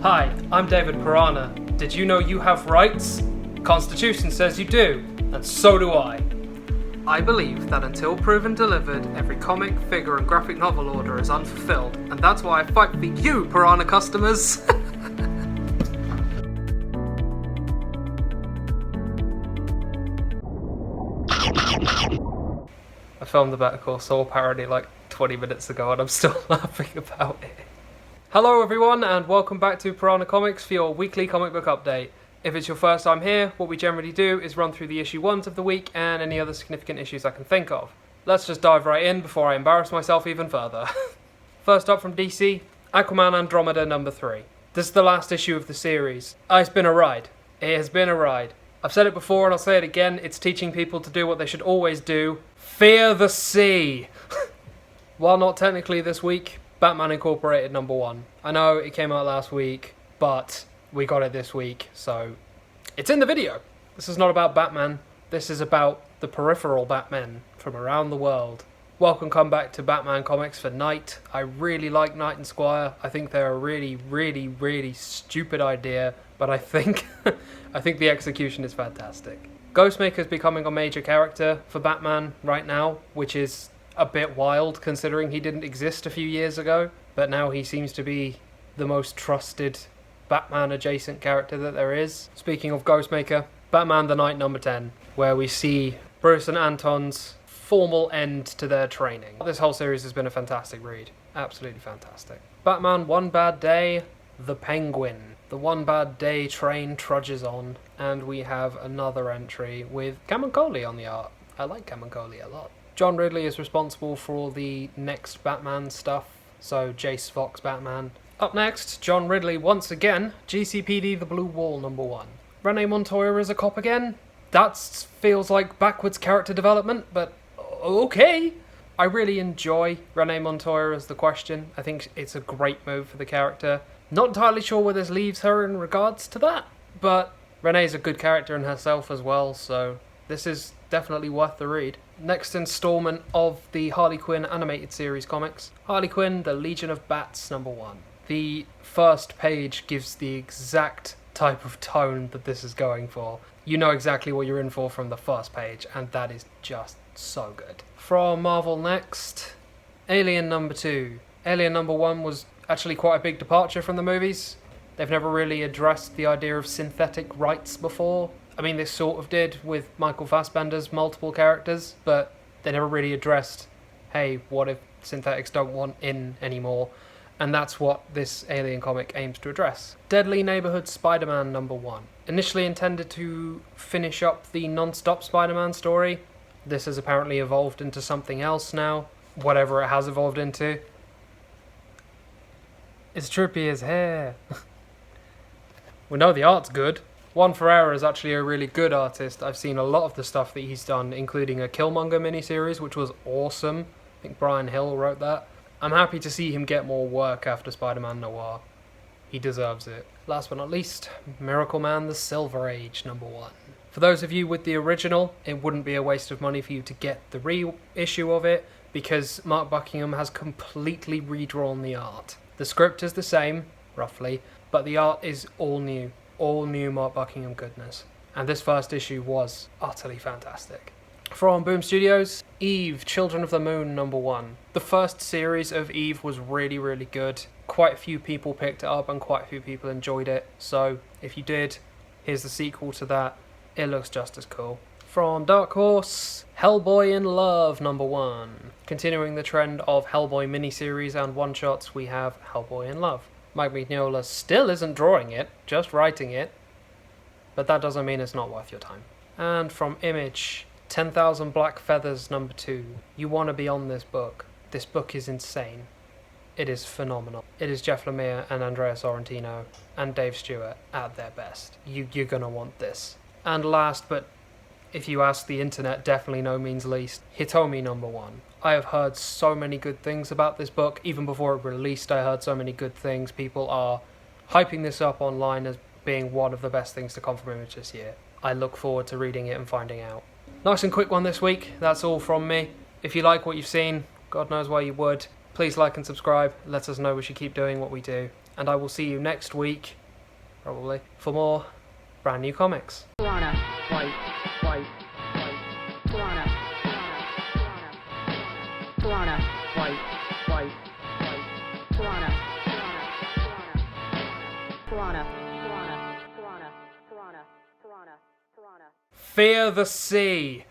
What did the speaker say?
Hi, I'm David Piranha. Did you know you have rights? Constitution says you do, and so do I. I believe that until proven delivered, every comic, figure, and graphic novel order is unfulfilled, and that's why I fight for you, Piranha customers! I filmed the Better Call parody like 20 minutes ago and I'm still laughing about it. Hello everyone and welcome back to Piranha Comics for your weekly comic book update. If it's your first time here, what we generally do is run through the issue 1s of the week and any other significant issues I can think of. Let's just dive right in before I embarrass myself even further. First up from DC, Aquaman Andromeda number 3. This is the last issue of the series. It's been a ride. It has been a ride. I've said it before and I'll say it again, it's teaching people to do what they should always do. Fear the sea! While not technically this week, Batman Incorporated number 1. I know it came out last week, but we got it this week, so it's in the video. This is not about Batman, this is about the peripheral Batmen from around the world. Welcome back to Batman Comics for Knight. I really like Knight and Squire. I think they're a really stupid idea, but I think the execution is fantastic. Ghostmaker's becoming a major character for Batman right now, which is a bit wild considering he didn't exist a few years ago, but now he seems to be the most trusted Batman adjacent character that there is. Speaking of Ghostmaker, Batman the Night number 10, where we see Bruce and Anton's formal end to their training. This whole series has been a fantastic read. Absolutely fantastic. Batman One Bad Day, The Penguin. The One Bad Day train trudges on, and we have another entry with Camuncoli on the art. I like Camuncoli a lot. John Ridley is responsible for all the next Batman stuff, so Jace Fox Batman. Up next, John Ridley once again, GCPD The Blue Wall number 1. Renee Montoya is a cop again? That feels like backwards character development, but okay. I really enjoy Renee Montoya as the Question. I think it's a great move for the character. Not entirely sure where this leaves her in regards to that, but Renee's a good character in herself as well, so this is definitely worth the read. Next installment of the Harley Quinn animated series comics. Harley Quinn, The Legion of Bats number 1. The first page gives the exact type of tone that this is going for. You know exactly what you're in for from the first page, and that is just so good. From Marvel next, Alien number 2. Alien number 1 was actually quite a big departure from the movies. They've never really addressed the idea of synthetic rights before. I mean, they sort of did with Michael Fassbender's multiple characters, but they never really addressed, hey, what if synthetics don't want in anymore? And that's what this Alien comic aims to address. Deadly Neighborhood Spider-Man number 1. Initially intended to finish up the non-stop Spider-Man story, this has apparently evolved into something else now, whatever it has evolved into. It's trippy as hair. We know the art's good. Juan Ferreira is actually a really good artist. I've seen a lot of the stuff that he's done, including a Killmonger miniseries, which was awesome. I think Brian Hill wrote that. I'm happy to see him get more work after Spider-Man Noir. He deserves it. Last but not least, Miracle Man The Silver Age number 1. For those of you with the original, it wouldn't be a waste of money for you to get the reissue of it, because Mark Buckingham has completely redrawn the art. The script is the same, roughly, but the art is all new. All new Mark Buckingham goodness. And this first issue was utterly fantastic. From Boom Studios, Eve, Children of the Moon number 1. The first series of Eve was really good. Quite a few people picked it up and quite a few people enjoyed it. So if you did, here's the sequel to that. It looks just as cool. From Dark Horse, Hellboy in Love number 1. Continuing the trend of Hellboy miniseries and one-shots, we have Hellboy in Love. Mike Mignola still isn't drawing it, just writing it, but that doesn't mean it's not worth your time. And from Image, 10,000 Black Feathers number 2. You want to be on this book. This book is insane. It is phenomenal. It is Jeff Lemire and Andrea Sorrentino and Dave Stewart at their best. You're gonna want this. And last, but if you ask the internet, definitely no means least, Hitomi number 1. I have heard so many good things about this book. Even before it released, I heard so many good things. People are hyping this up online as being one of the best things to come from Image this year. I look forward to reading it and finding out. Nice and quick one this week. That's all from me. If you like what you've seen, God knows why you would, please like and subscribe. Let us know we should keep doing what we do. and I will see you next week, probably, for more brand new comics. Piranha, fight, fight, fight. Piranha, piranha, fight, fight, fight. Piranha, piranha, piranha, piranha, piranha, piranha, piranha. Fear the sea!